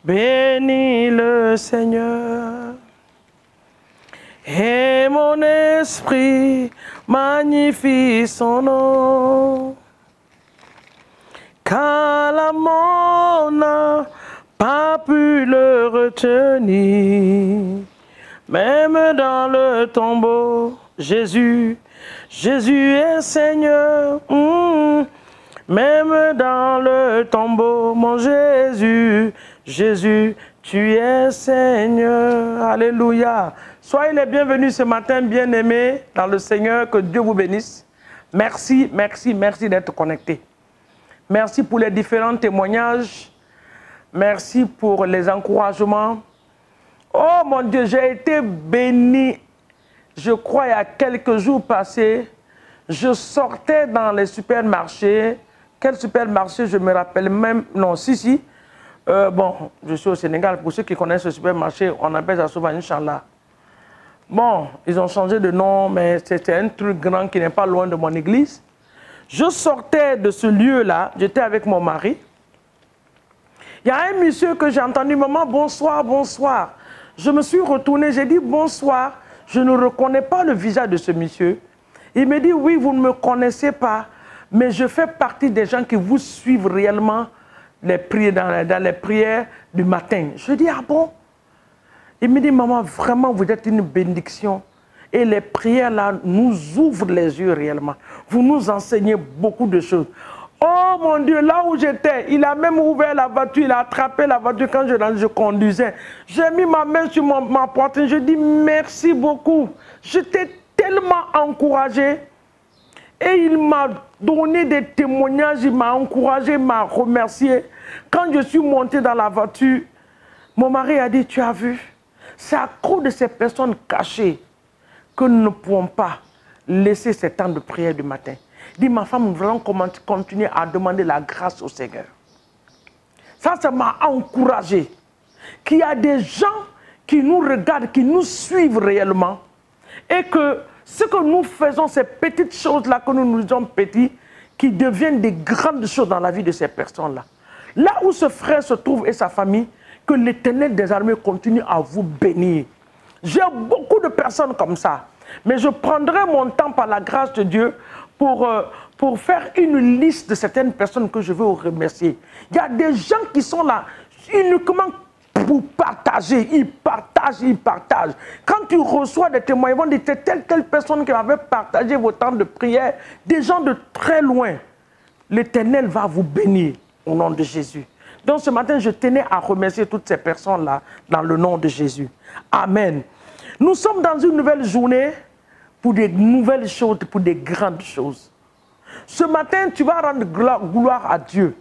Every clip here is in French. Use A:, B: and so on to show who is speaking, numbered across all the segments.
A: bénis le Seigneur. Et mon esprit magnifie son nom. Car la mort n'a pas pu le retenir. Même dans le tombeau, Jésus est Seigneur. Même dans le tombeau, mon Jésus, tu es Seigneur. Alléluia. Soyez les bienvenus ce matin, bien-aimés dans le Seigneur. Que Dieu vous bénisse. Merci, merci, merci d'être connectés. Merci pour les différents témoignages. Merci pour les encouragements. Oh mon Dieu, j'ai été béni. Je crois il y a quelques jours passés, je sortais dans les supermarchés. Quel supermarché, je me rappelle même. Non, si. Bon, je suis au Sénégal. Pour ceux qui connaissent le supermarché, on appelle ça souvent Inch'Allah. Bon, ils ont changé de nom, mais c'était un truc grand qui n'est pas loin de mon église. Je sortais de ce lieu-là, j'étais avec mon mari. Il y a un monsieur que j'ai entendu, maman, bonsoir, bonsoir. Je me suis retourné, j'ai dit bonsoir. Je ne reconnais pas le visage de ce monsieur. Il me dit, oui, vous ne me connaissez pas, mais je fais partie des gens qui vous suivent réellement les prières, dans les prières du matin. Je dis, ah bon? Il me dit, maman, vraiment, vous êtes une bénédiction. Et les prières là nous ouvrent les yeux réellement. Vous nous enseignez beaucoup de choses. Oh mon Dieu, là où j'étais, il a même ouvert la voiture, il a attrapé la voiture quand je conduisais. J'ai mis ma main sur ma poitrine, je dis merci beaucoup. J'étais tellement encouragé. Et il m'a donné des témoignages, il m'a encouragé, il m'a remercié. Quand je suis monté dans la voiture, mon mari a dit, tu as vu, c'est à cause de ces personnes cachées que nous ne pouvons pas laisser ces temps de prière du matin. Il dit, ma femme, nous allons continuer à demander la grâce au Seigneur. Ça m'a encouragé. Qu'il y a des gens qui nous regardent, qui nous suivent réellement. Et que ce que nous faisons, ces petites choses-là que nous nous disons petits, qui deviennent des grandes choses dans la vie de ces personnes-là. Là où ce frère se trouve et sa famille, que l'Éternel des armées continue à vous bénir. J'ai beaucoup de personnes comme ça. Mais je prendrai mon temps par la grâce de Dieu pour faire une liste de certaines personnes que je veux remercier. Il y a des gens qui sont là uniquement pour partager. Ils partagent. Quand tu reçois des témoignages, ils vont dire c'est telle personne qui avait partagé vos temps de prière, des gens de très loin. L'Éternel va vous bénir au nom de Jésus. Donc ce matin, je tenais à remercier toutes ces personnes-là dans le nom de Jésus. Amen. Nous sommes dans une nouvelle journée pour des nouvelles choses, pour des grandes choses. Ce matin, tu vas rendre gloire à Dieu.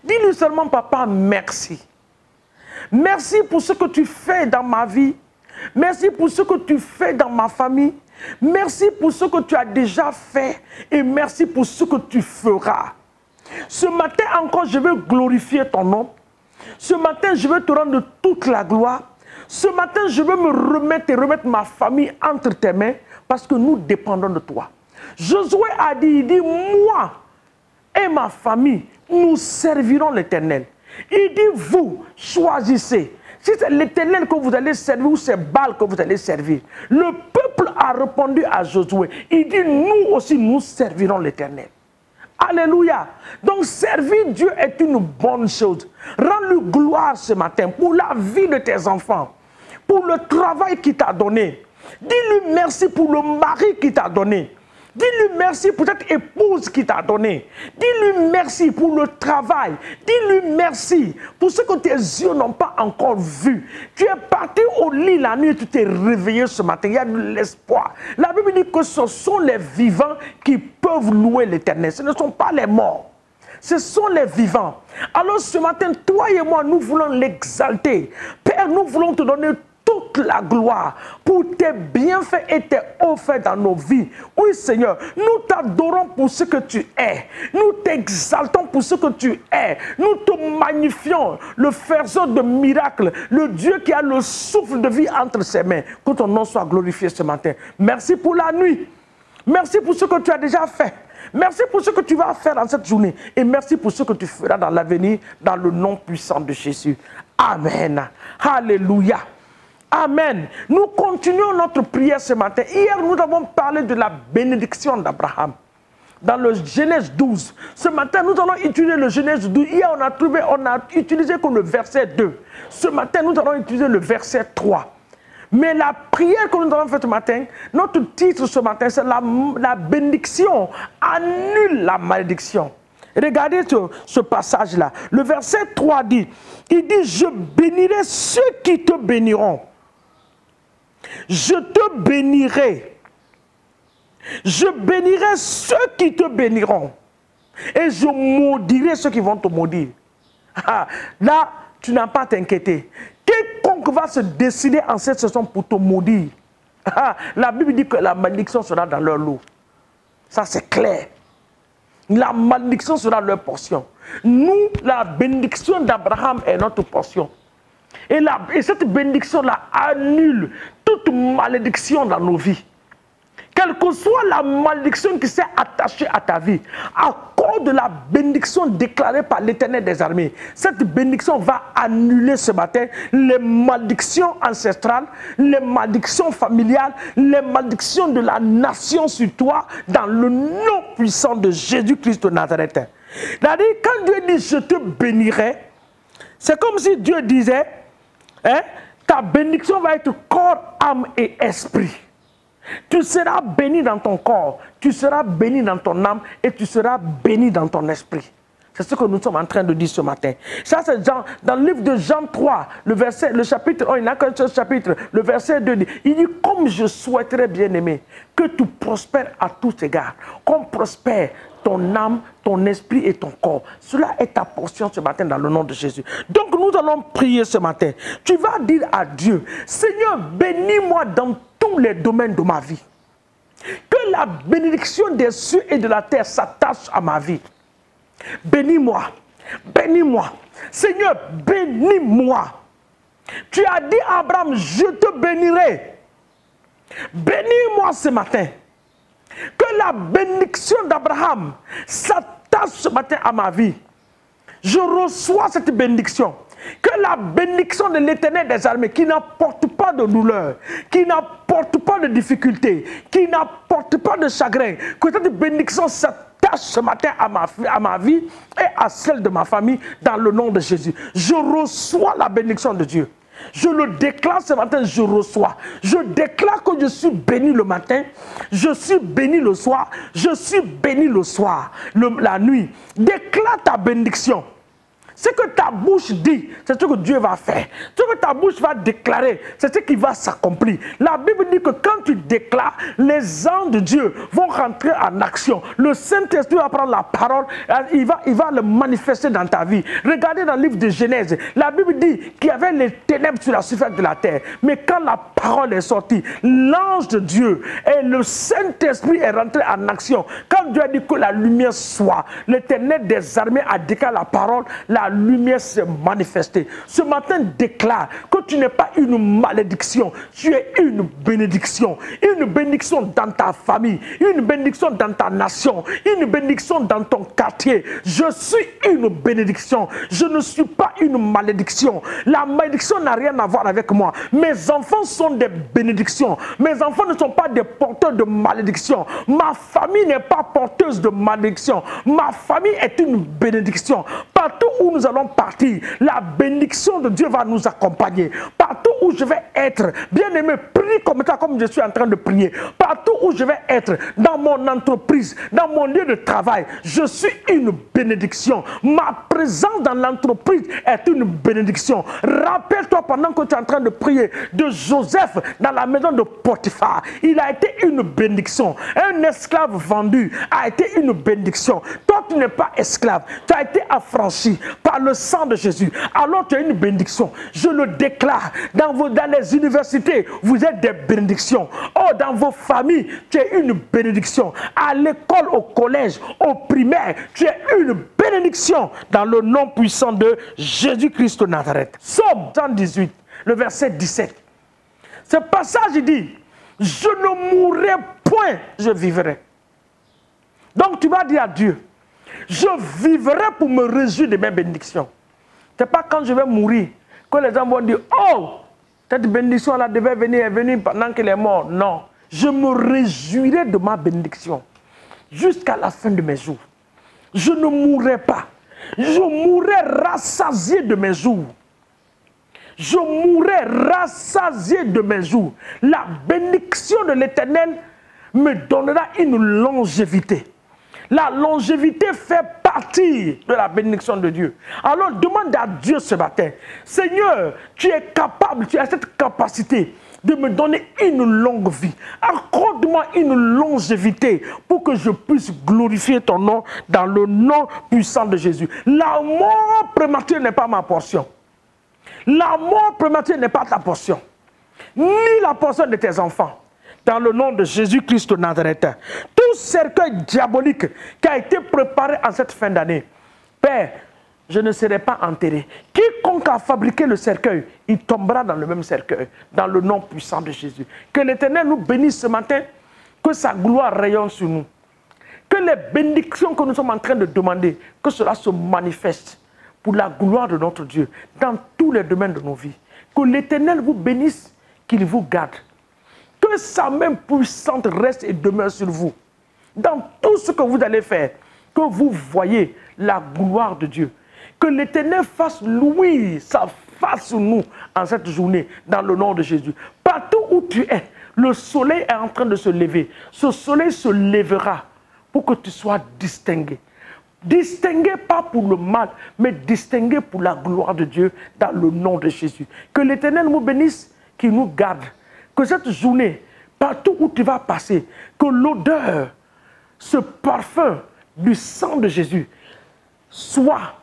A: Dis-lui seulement, papa, merci. Merci pour ce que tu fais dans ma vie. Merci pour ce que tu fais dans ma famille. Merci pour ce que tu as déjà fait. Et merci pour ce que tu feras. Ce matin encore, je veux glorifier ton nom. Ce matin, je veux te rendre toute la gloire. Ce matin, je veux me remettre et remettre ma famille entre tes mains parce que nous dépendons de toi. Josué a dit, il dit, moi et ma famille, nous servirons l'Éternel. Il dit, vous, choisissez. Si c'est l'Éternel que vous allez servir ou c'est Baal que vous allez servir. Le peuple a répondu à Josué. Il dit, nous aussi, nous servirons l'Éternel. Alléluia. Donc servir Dieu est une bonne chose. Rends-lui gloire ce matin pour la vie de tes enfants, pour le travail qu'il t'a donné. Dis-lui merci pour le mari qu'il t'a donné. Dis-lui merci pour cette épouse qu'il t'a donné. Dis-lui merci pour le travail. Dis-lui merci pour ce que tes yeux n'ont pas encore vu. Tu es parti au lit la nuit et tu t'es réveillé ce matin. Il y a de l'espoir. La Bible dit que ce sont les vivants qui peuvent louer l'Éternel. Ce ne sont pas les morts. Ce sont les vivants. Alors ce matin, toi et moi, nous voulons l'exalter. Père, nous voulons te donner toute la gloire pour tes bienfaits et tes hauts faits dans nos vies. Oui Seigneur, nous t'adorons pour ce que tu es. Nous t'exaltons pour ce que tu es. Nous te magnifions, le faiseur de miracles, le Dieu qui a le souffle de vie entre ses mains. Que ton nom soit glorifié ce matin. Merci pour la nuit. Merci pour ce que tu as déjà fait. Merci pour ce que tu vas faire dans cette journée. Et merci pour ce que tu feras dans l'avenir, dans le nom puissant de Jésus. Amen. Alléluia. Amen. Nous continuons notre prière ce matin. Hier, nous avons parlé de la bénédiction d'Abraham. Dans le Genèse 12. Ce matin, nous allons utiliser le Genèse 12. Hier, on a utilisé que le verset 2. Ce matin, nous allons utiliser le verset 3. Mais la prière que nous avons faite ce matin, notre titre ce matin, c'est la bénédiction annule la malédiction. Regardez ce passage-là. Le verset 3 dit, il dit, je bénirai ceux qui te béniront. Je te bénirai. Je bénirai ceux qui te béniront. Et je maudirai ceux qui vont te maudire. Ah, là, tu n'as pas à t'inquiéter. Quiconque va se décider en cette saison pour te maudire, ah, la Bible dit que la malédiction sera dans leur lot. Ça, c'est clair. La malédiction sera leur portion. Nous, la bénédiction d'Abraham est notre portion. Et cette bénédiction-là annule toute malédiction dans nos vies. Quelle que soit la malédiction qui s'est attachée à ta vie, à cause de la bénédiction déclarée par l'Éternel des armées, cette bénédiction va annuler ce matin les malédictions ancestrales, les malédictions familiales, les malédictions de la nation sur toi, dans le nom puissant de Jésus-Christ de Nazareth. C'est-à-dire, quand Dieu dit « je te bénirai », c'est comme si Dieu disait, hein, ta bénédiction va être corps, âme et esprit. Tu seras béni dans ton corps, tu seras béni dans ton âme et tu seras béni dans ton esprit. C'est ce que nous sommes en train de dire ce matin. Ça, c'est dans le livre de Jean 3, le chapitre 1, il n'y a qu'un seul chapitre, le verset 2 dit, il dit, comme je souhaiterais, bien-aimé, que tu prospères à tous égards, comme prospère ton âme, ton esprit et ton corps. Cela est ta portion ce matin dans le nom de Jésus. Donc nous allons prier ce matin. Tu vas dire à Dieu, Seigneur, bénis-moi dans tous les domaines de ma vie. Que la bénédiction des cieux et de la terre s'attache à ma vie. Bénis-moi, bénis-moi. Seigneur, bénis-moi. Tu as dit à Abraham, je te bénirai. Bénis-moi ce matin. Que la bénédiction d'Abraham s'attache ce matin à ma vie. Je reçois cette bénédiction. Que la bénédiction de l'Éternel des armées, qui n'apporte pas de douleur, qui n'apporte pas de difficulté, qui n'apporte pas de chagrin, que cette bénédiction s'attache ce matin à ma vie et à celle de ma famille dans le nom de Jésus. Je reçois la bénédiction de Dieu. Je le déclare ce matin, je reçois. Je déclare que je suis béni le matin, je suis béni le soir, je suis béni le soir, la nuit. Déclare ta bénédiction. Ce que ta bouche dit, c'est ce que Dieu va faire. Ce que ta bouche va déclarer, c'est ce qui va s'accomplir. La Bible dit que quand tu déclares, les anges de Dieu vont rentrer en action. Le Saint-Esprit va prendre la parole, il va le manifester dans ta vie. Regardez dans le livre de Genèse, la Bible dit qu'il y avait les ténèbres sur la surface de la terre. Mais quand la parole est sortie, l'ange de Dieu et le Saint-Esprit est rentré en action. Quand Dieu a dit que la lumière soit, l'Éternel des armées a déclaré la parole, la lumière s'est manifestée. Ce matin, déclare que tu n'es pas une malédiction, tu es une bénédiction. Une bénédiction dans ta famille, une bénédiction dans ta nation, une bénédiction dans ton quartier. Je suis une bénédiction, je ne suis pas une malédiction. La malédiction n'a rien à voir avec moi. Mes enfants sont des bénédictions. Mes enfants ne sont pas des porteurs de malédiction. Ma famille n'est pas porteuse de malédiction. Ma famille est une bénédiction. Partout où nous allons partir, la bénédiction de Dieu va nous accompagner. Partout où je vais être, bien aimé, prie comme ça, comme je suis en train de prier. Partout où je vais être, dans mon entreprise, dans mon lieu de travail, je suis une bénédiction. Ma présence dans l'entreprise est une bénédiction. Rappelle-toi pendant que tu es en train de prier de Joseph dans la maison de Potiphar. Il a été une bénédiction. Un esclave vendu a été une bénédiction. Toi, tu n'es pas esclave. Tu as été affranchi par le sang de Jésus. Alors tu as une bénédiction. Je le déclare. Dans les universités, vous êtes des bénédictions. Oh, dans vos familles, tu es une bénédiction. À l'école, au collège, au primaire, tu es une bénédiction dans le nom puissant de Jésus-Christ de Nazareth. Psaume 118, le verset 17. Ce passage, il dit, je ne mourrai point, je vivrai. Donc tu vas dire à Dieu, je vivrai pour me réjouir de mes bénédictions. Ce n'est pas quand je vais mourir que les gens vont dire, oh, cette bénédiction-là devait venir, elle est venue pendant qu'il est mort. Non, je me réjouirai de ma bénédiction jusqu'à la fin de mes jours. Je ne mourrai pas. Je mourrai rassasié de mes jours. Je mourrai rassasié de mes jours. La bénédiction de l'Éternel me donnera une longévité. La longévité fait partie de la bénédiction de Dieu. Alors demande à Dieu ce matin, Seigneur, tu es capable, tu as cette capacité de me donner une longue vie. Accorde-moi une longévité pour que je puisse glorifier ton nom dans le nom puissant de Jésus. La mort prématurée n'est pas ma portion. La mort prématurée n'est pas ta portion, ni la portion de tes enfants. Dans le nom de Jésus-Christ de Nazareth, tout cercueil diabolique qui a été préparé en cette fin d'année, Père, je ne serai pas enterré. Quiconque a fabriqué le cercueil, il tombera dans le même cercueil, dans le nom puissant de Jésus. Que l'Éternel nous bénisse ce matin, que sa gloire rayonne sur nous. Que les bénédictions que nous sommes en train de demander, que cela se manifeste pour la gloire de notre Dieu, dans tous les domaines de nos vies. Que l'Éternel vous bénisse, qu'il vous garde. Que sa main puissante reste et demeure sur vous. Dans tout ce que vous allez faire, que vous voyez la gloire de Dieu. Que l'Éternel fasse louer sa face sur nous en cette journée, dans le nom de Jésus. Partout où tu es, le soleil est en train de se lever. Ce soleil se lèvera pour que tu sois distingué. Distingué pas pour le mal, mais distingué pour la gloire de Dieu, dans le nom de Jésus. Que l'Éternel nous bénisse, qu'il nous garde. Que cette journée, partout où tu vas passer, que l'odeur, ce parfum du sang de Jésus, soit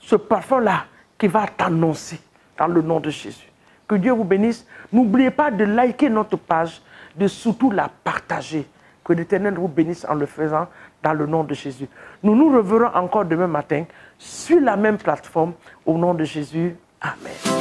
A: ce parfum-là qui va t'annoncer dans le nom de Jésus. Que Dieu vous bénisse. N'oubliez pas de liker notre page, de surtout la partager. Que l'Éternel vous bénisse en le faisant dans le nom de Jésus. Nous nous reverrons encore demain matin sur la même plateforme au nom de Jésus. Amen.